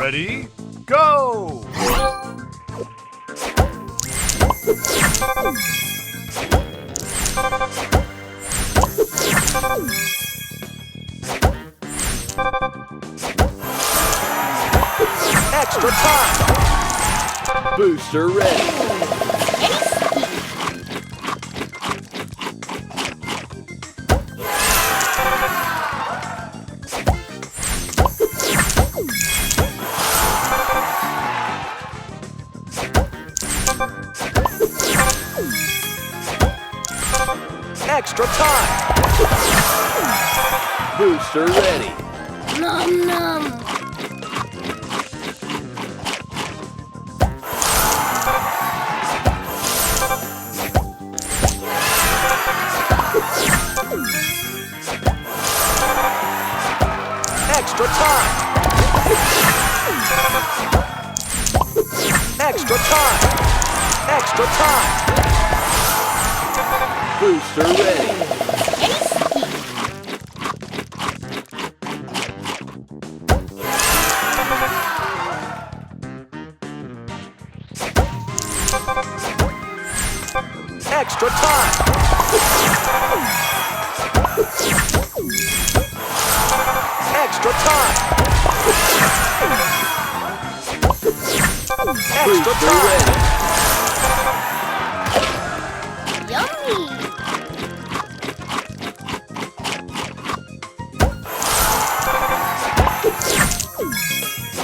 Ready? Go! Extra time! Booster ready! Extra time! Booster ready! Nom nom. Extra time! Extra time! Extra time! Booster ready! Extra time! Extra time! Extra time! Yummy.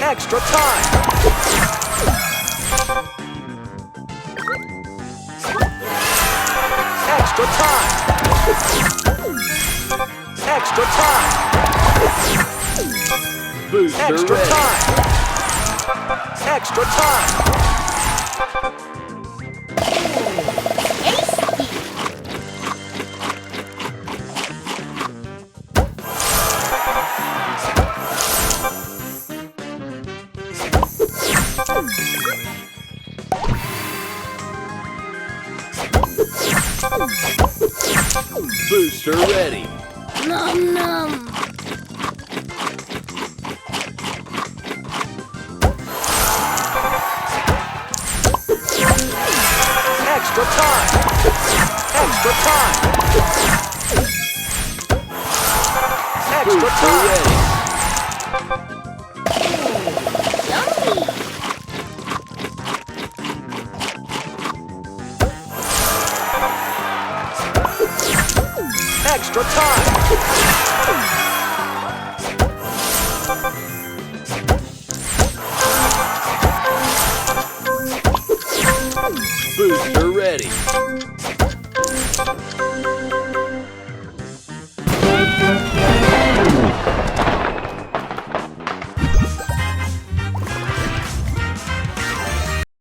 Extra time! Extra time! Extra time! Booster Extra ready. Time! Extra time! Booster ready. Nom nom. Extra time. Extra time. Extra time. Ready. Yummy. Extra time! Booster ready!